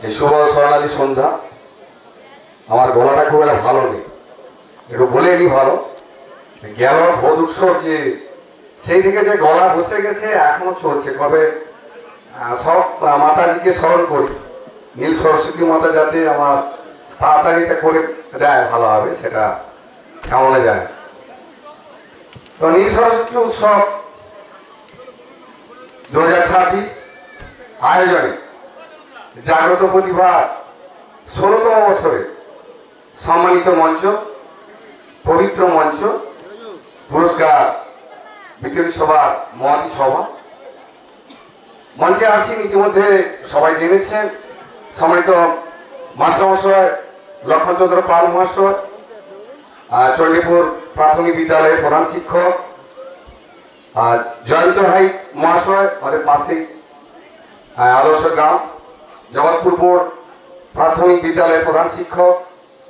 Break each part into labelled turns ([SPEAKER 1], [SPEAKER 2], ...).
[SPEAKER 1] এই শুভ স্বর্ণালী সন্ধ্যা। আমার গলাটা খুব একটা ভালো নেই, একটু বলে নি ভালো। গেল ভোজ উৎসব, যে সেই থেকে যে গলা বসে গেছে এখনো চলছে। কবে সব মাতাজিকে স্মরণ করি, নীল সরস্বতী মাতা যাতে আমার তাড়াতাড়ি এটা করে দেয় ভালো হবে, সেটা কেমনে যায়। তো নীল সরস্বতী উৎসব 2026 আয়োজনে জাগ্রত প্রতিভা 16তম বছরে সম্মানিত মঞ্চ, পবিত্র মঞ্চ, পুরস্কার বিতরণী সভার মহাতি সভা মঞ্চে আসেন। ইতিমধ্যে সবাই জেনেছেন সম্মানিত মাস্টারমশাই লক্ষণচন্দ্র পাল মহাশয়, চণ্ডীপুর প্রাথমিক বিদ্যালয়ের প্রধান শিক্ষক, আর জয়ন্ত ভাই মহাশয় আমাদের পাশেই আদর্শ গ্রাম জগৎপুর বোর্ড প্রাথমিক বিদ্যালয়ের প্রধান শিক্ষক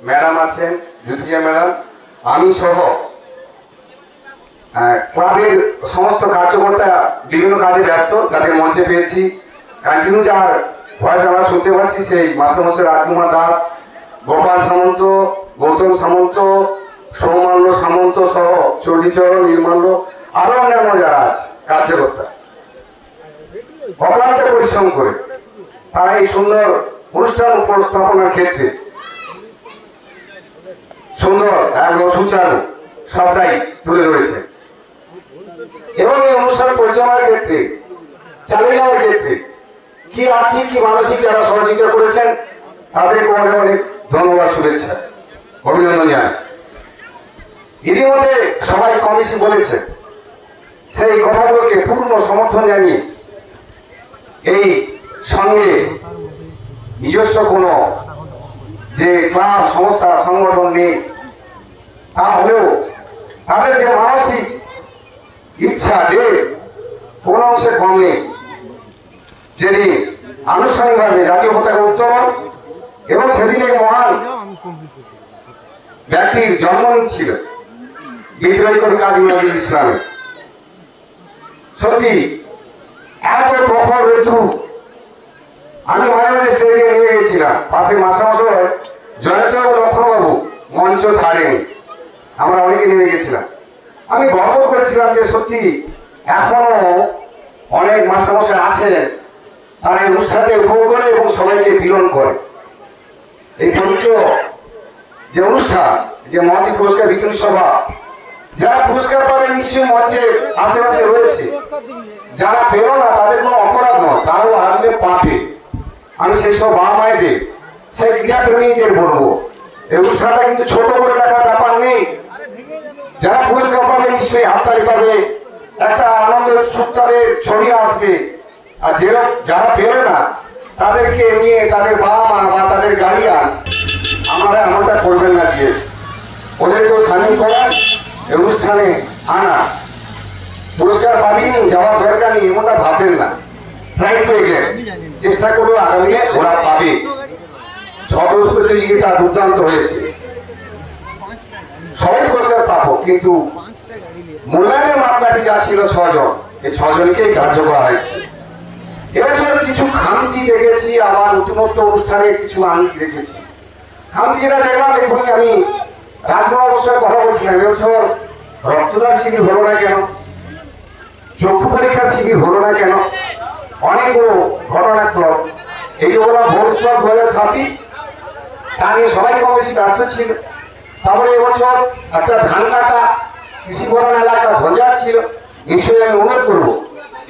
[SPEAKER 1] ম্যাডাম আছেন, জ্যোতিকা ম্যাডাম, আমি সহ ক্লাবের সমস্ত কার্যকর্তা বিভিন্ন কাজে ব্যস্ত, তাদের মঞ্চে পেয়েছি। কন্টিনিউ যার ভয়েস আমরা শুনতে পাচ্ছি সেই মাস্টারমশাই রাজকুমার দাস, গোপাল সামন্ত, গৌতম সামন্ত, সৌমাল্য সামন্ত সহ চণ্ডীচরণ, নির্মাল্য, আরো অন্যান্য যারা আছে কার্যকর্তা অক্লান্ত পরিশ্রম করে তারা এই সুন্দর অনুষ্ঠান উপস্থাপনার ক্ষেত্রে সুন্দর এবং সুচারু সবটাই তুলে ধরেছে। এবং এই অনুষ্ঠান পরিচালনার ক্ষেত্রে, চালিয়ে যাওয়ার ক্ষেত্রে কি আর্থিক কি মানসিক যারা সহযোগিতা করেছেন তাদেরকে অনেক অনেক ধন্যবাদ, শুভেচ্ছা, অভিনন্দন জানাই। ইতিমধ্যে সবাই কম বেশি বলেছে, সেই কথাগুলোকে পূর্ণ সমর্থন জানিয়ে এই সঙ্গে নিজস্ব কোনো যে ক্লাব সংস্থা সংগঠন নেই, তা হলেও তাদের যে মানসিক ইচ্ছা যে কোন অংশে কম নেই, যেদিন আনুষ্ঠানিকভাবে জাতীয় পতাকা উত্তোলন এবং সেদিন এক মহান ব্যক্তির জন্ম নিচ্ছিল বিদ্রোহী কবি কাজী নজরুল ইসলামের। সত্যি এত প্রখর রৌদ্র, আমি মাঝে মাঝে স্টেডিয়ামে নেমে গেছিলাম, পাশে মাস্টারমশাই জয়ন্তবাবু, লক্ষণবাবু মঞ্চ ছাড়েনি, আমরা অনেকে নেমে গেছিলাম। আমি গর্ব করেছিলাম যে সত্যি এখনো অনেক মাস্টারমশাই আছেন, তারা এই অনুষ্ঠানকে উপভোগ করে এবং সবাইকে মিলন করে। এই পবিত্র যে অনুষ্ঠান, যে মহাতি পুরস্কার বিতরণী সভা, যারা পুরস্কার পাবে নিশ্চয়ই মঞ্চে আশেপাশে রয়েছে, যারা পেল না তাদের কোনো অপরাধ নয়, তারাও আনন্দে পাবে। আমি সেই সব বাবা মায়েদের, সেই ক্রীড়াপ্রেমীদের বলবো, এই অনুষ্ঠানটা কিন্তু ছোট করে দেখার ব্যাপার নেই। যারা পুরস্কার পাবে নিশ্চয়ই হাততালি পাবে, একটা আনন্দের সুখ তাদের ছড়িয়ে আসবে। আর যারা পেলে না তাদেরকে নিয়ে তাদের বাবা মা বা তাদের গার্ডিয়ান আমরা এমনটা করবেন না, দিয়ে ওদেরকেও সামিল করার অনুষ্ঠানে আনা। পুরস্কার পাবিনি, যাওয়ার দরকার নেই এমনটা ভাববেন না, ট্রাই করে গেলে চেষ্টা করবো আগামী ওরা পাবে। ছট প্রতিযোগিতা দুর্দান্ত হয়েছে, সবাই পুরস্কার পাবো, কিন্তু মূল্যায়নের মাপকাঠি যা ছিল 6 জন, এই 6 জনকেই কার্য করা হয়েছে। এবছর কিছু খামতি দেখেছি, আবার নতুনত্ব অনুষ্ঠানে কিছু আনন্দ দেখেছি। খামতি যেটা দেখলাম, এখনই আমি রাজকুমার সঙ্গে কথা বলছিলাম, এবছর রক্তদান শিবির হলো না কেন, চক্ষু পরীক্ষা শিবির হলো না কেন, অনেকগুলো ঘটনাক্রম। এই যে বললাম ভোট উৎসব 2026, তা নিয়ে সবাই কম বেশি ব্যস্ত ছিল। তারপরে এবছর একটা ধান কাটা কৃষি প্রধান এলাকা ঝঞ্ঝাট ছিল। নিশ্চয়ই আমি অনুরোধ করবো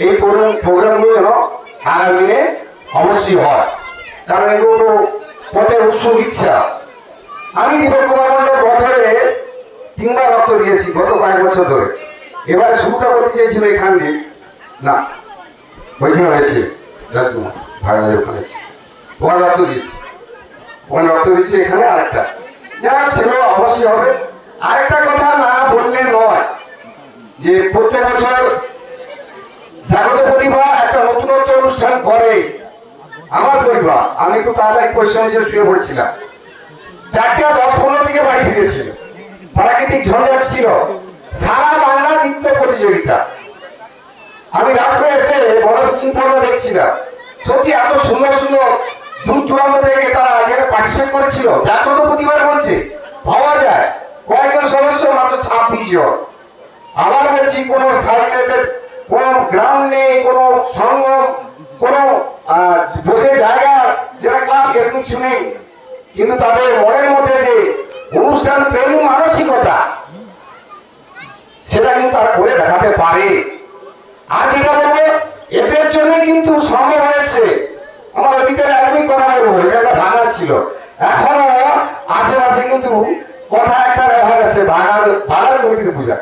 [SPEAKER 1] এই প্রোগ্রামগুলো যেন আগামী দিনে অবশ্যই হয়, কারণ এগুলো পথের উৎসুক ইচ্ছা। আমি দীপক কুমার মন্ডল বছরে 3 বার রক্ত দিয়েছি গত কয়েক বছর ধরে। এবারে শুরুটা করতে চেয়েছিল এখান দিয়ে, না ওইখানে হয়েছে রাজকুমার ভাড়া ওখানে ওখানে রক্ত দিয়েছি, ওখানে রক্ত দিয়েছি, এখানে আরেকটা যারা সেগুলো অবশ্যই হবে। আরেকটা কথা না বললে নয়, যে প্রত্যেক বছর জাগ্রত প্রতিভা একটা নতুনত্ব অনুষ্ঠান করে। আমার পরিবার, আমি একটু তাড়াতাড়ি পরিশ্রমে যে শুয়ে পড়েছিলাম, 4টা 10-15 থেকে বাড়ি ফিরেছিল, প্রাকৃতিক ঝঞ্ঝাট ছিল, সারা বাংলা নৃত্য প্রতিযোগিতা। আমি রাত্রে এসে বড় স্ক্রিন পর্দা দেখছিলাম, সত্যি এত সুন্দর সুন্দর দূর দূরান্ত থেকে তারা এখানে পার্টিসিপেট করেছিল। জাগ্রত প্রতিবার বলছে ভাবা যায় কয়েকজন সদস্য মাত্র 26 জন। আবার বলছি কোন স্থায়ীদের কোন গ্রাউন্ড নেই, কোন সংঘ, কোন বসে জায়গা যেটা ক্লাব এর কিছু নেই, কিন্তু তাদের মনের মধ্যে যে অনুষ্ঠান প্রেম মানসিকতা সেটা কিন্তু তারা করে দেখাতে পারে। আর যেটা বলবো এদের জন্য কিন্তু সম্ভব হয়েছে। আমার অতীতের একই কথা বলবো, এটা ভাঙা ছিল, এখনো আশেপাশে কিন্তু কথা একটা ব্যবহার আছে ভাঙার কমিটির পূজা।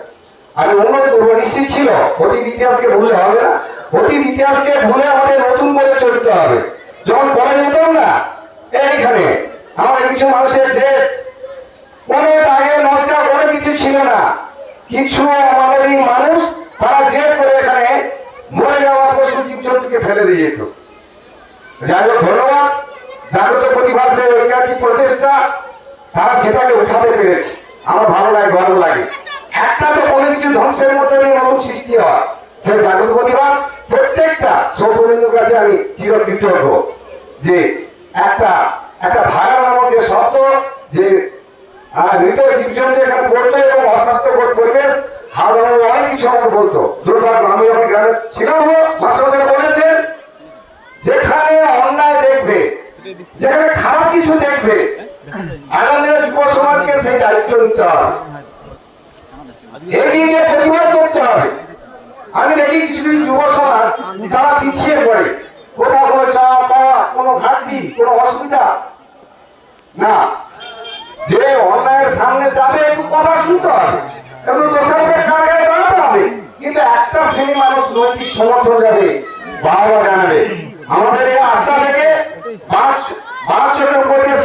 [SPEAKER 1] আমি অনুরোধ করবো, নিশ্চিত ছিল অতীত ইতিহাসকে ভুললে হবে না, অতীত ইতিহাসকে ভুলে আমাদের নতুন করে চলতে হবে। যখন করা যেত না এইখানে আমাদের কিছু মানুষের যে কোনো দাগের নষ্ট কোনো কিছু ছিল না, কিছু অমানবিক মানুষ তারা জেদ করে এখানে মরে যাওয়া পশু জীবজন্তুকে ফেলে দিয়ে যেত। যাই হোক, ধন্যবাদ জাগ্রত প্রতিভাসের ঐকান্তিক প্রচেষ্টা, তারা সেটাকে উঠাতে পেরেছে। আমার ভালো লাগে, গর্ব লাগে। একটা তো কোনো কিছু ধ্বংসের মধ্যে দিয়ে নতুন সৃষ্টি হয়, সে জাগ্রত প্রতিভা প্রত্যেকটা সৌপবিন্দুর কাছে আমি চিরকৃতজ্ঞ যে একটা ভাগা নামক যে শব্দ, যে মৃত জীবজন্তু এখানে পড়তো এবং অস্বাস্থ্যকর পরিবেশ হাওড়া অনেক কিছু আমাকে বলতো। দুর্ভাগ্য আমি যখন গ্রামে ছিলাম, মাস্টারমশাইরা বলেছেন যেখানে অন্যায় দেখবে, যেখানে খারাপ কিছু দেখবে, আগামী যুব সমাজকে সেই দায়িত্ব নিতে হবে, এগিয়ে গিয়ে প্রতিবাদ করতে হবে। আমি দেখি কিছু কিছু যুব সমাজ তারা পিছিয়ে পড়ে, কোথাও কোনো চাপ পাওয়া, কোনো ঘাটতি, কোনো অসুবিধা না, যে অন্যায়ের সামনে যাবে একটু কথা শুনতে হবে, একটু দোষারোপের কারণে দাঁড়াতে হবে, কিন্তু একটা শ্রেণী মানুষ নৈতিক সমর্থন যাবে, বাবা জানাবে। আমাদের এই আস্থা থেকে 5 চোখের উপর দিয়ে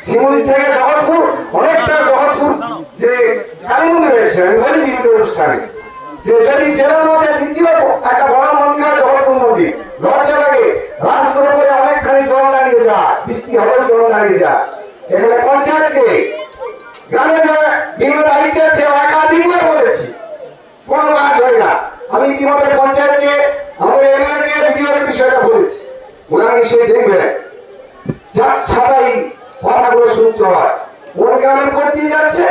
[SPEAKER 1] শ্রীমন্দির থেকে জগৎপুর, অনেকটা জগৎপুর যে কালী মন্দির রয়েছে, আমি বলি বিভিন্ন অনুষ্ঠানে যে যদি জেলার মধ্যে দ্বিতীয় একটা বড় মন্দির হয় জগৎপুর মন্দির, লজ্জা লাগে, রাস্তার উপরে অনেকখানি জল দাঁড়িয়ে যায়, বৃষ্টি হলেও জল দাঁড়িয়ে যায়। এখানে পঞ্চায়েতকে গ্রামে যারা বিভিন্ন দায়িত্বে আছে একাধিকবার বলেছি, কোনো কাজ হয় না। আমি ইতিমধ্যে পঞ্চায়েতকে, আমাদের এমএলএকে, বিডিওকে বিষয়টা বলেছি, ওনারা নিশ্চয়ই দেখবেন। যার ছাড়াই কথাগুলো শুনতে হয়, কোন গ্রামের উপর দিয়ে যাচ্ছে,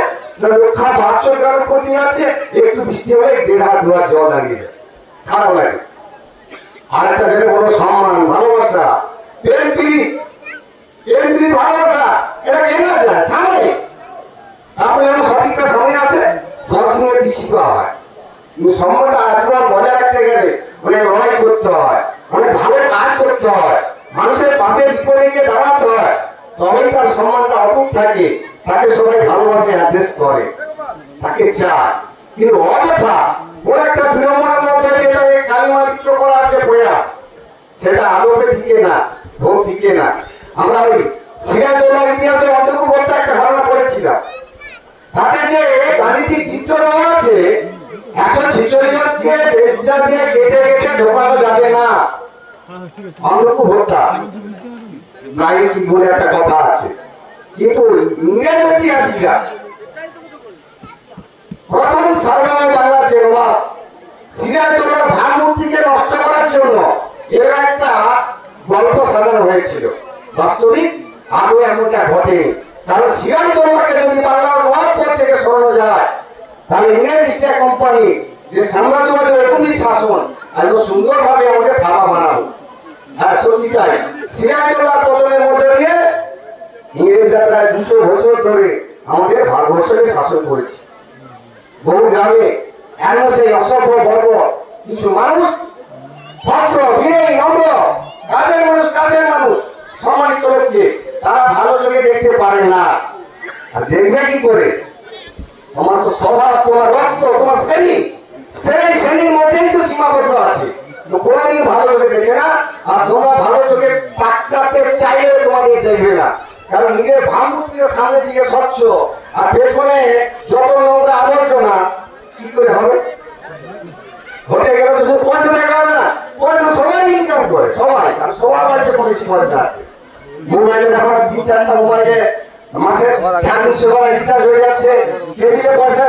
[SPEAKER 1] রক্ষা 500 গ্রামের উপর দিয়ে যাচ্ছে, একটু বৃষ্টি হলে 1.5 হাত 2 হাত জল দাঁড়িয়ে যায়, খারাপ লাগে। আর একটা যেটা বড় সম্মান, ভালোবাসা, প্রেম ভালোবাসা, এটা কেন যায় সামনে, তারপরে যখন সঠিকটা সামনে আসে 10 মিনিট পিছিয়ে দেওয়া হয়। কিন্তু সম্মানটা আজীবন বজায় রাখতে গেলে অনেক লড়াই করতে হয়, অনেক ভালো কাজ করতে হয়, মানুষের পাশে বিপদে গিয়ে দাঁড়াতে হয়, তবেই তার সম্মানটা অটুট থাকে, তাকে সবাই ভালোবাসে, অ্যাড্রেস করে, তাকে চায়। কিন্তু অযথা ওর একটা বিড়ম্বনার মধ্যে দিয়ে তাকে কালিমালিপ্ত করা আছে প্রয়াস, সেটা আদপে টিকে না, ভোগ টিকে না। আমরা ওই সিরাজউদ্দৌলার ইতিহাসে অন্তর্ভুক্ত করতে একটা ঘটনা পড়েছিলাম, তাতে যে গাণিতিক চিত্র দেওয়া আছে 146 জনকে বেলচা দিয়ে কেটে কেটে ঢোকানো যাবে না, অন্তর্ভুক্ত ভোটটা গাণিতিক বলে একটা কথা আছে। কিন্তু ইংরেজ ঐতিহাসিকরা প্রথম সার্বভৌম বাংলার যে নবাব সিরাজউদ্দৌলার ভাবমূর্তিকে নষ্ট করার জন্য এর একটা গল্প সাজানো হয়েছিল। বাস্তবিক আদৌ এমনটা ঘটে, কারণ সিরাজউদ্দৌলাকে যদি বাংলার নবাব পদ থেকে সরানো যায়, তাহলে ইংরেজ ইস্ট ইন্ডিয়া কোম্পানি যে সাম্রাজ্যবাদের ঔপনিবেশিক শাসন এত সুন্দরভাবে আমাদের থাবা বানাবো। আর সত্যি তাই, সিরাজউদ্দৌলার পতনের মধ্যে দিয়ে ইংরেজরা প্রায় 200 বছর ধরে আমাদের ভারতবর্ষকে শাসন করেছে। বহু গ্রামে এমন সেই অসভ্য বর্গ কিছু মানুষ, ভদ্র বিনয়ী নম্র কাজের মানুষ সম্মানিত লোককে তারা ভালো চোখে দেখতে পারে না। আর দেখবে কি করে? তোমার তো স্বভাব, তোমার রক্ত, তোমার শ্রেণীর মধ্যেই তো সীমাবদ্ধ আছে, তো কোনদিন ভালো চোখে দেখে না। আর তোমরা ভালো চোখে তাকাতে চাইলে তোমাদের দেখবে না, কারণ নিজের ভাবমূর্তিকে সামনে দিকে স্বচ্ছ আর পেছনে যত নোংরা আবর্জনা, কি করে হবে? ঘটে গেলে তো শুধু পয়সা দেখা হবে না, পয়সা সবাই ইনকাম করে, সবাই, কারণ সবার বাড়িতে বেশি পয়সা আছে। মোবাইলে দেখো 2-4টা মোবাইলে মাসে 400 টাকা রিচার্জ হয়ে যাচ্ছে, টেবিলে পয়সা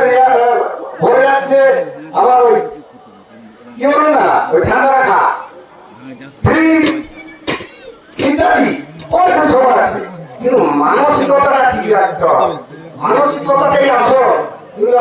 [SPEAKER 1] ভরে যাচ্ছে। আবার ওই কি বলুন না, ওই ঠান্ডা রাখা ফ্রিজ ইত্যাদি পয়সা কিন্তু মানসিকতাটা ঠিক রাখতে হবে। মানসিকতাটাই আসল। কিন্তু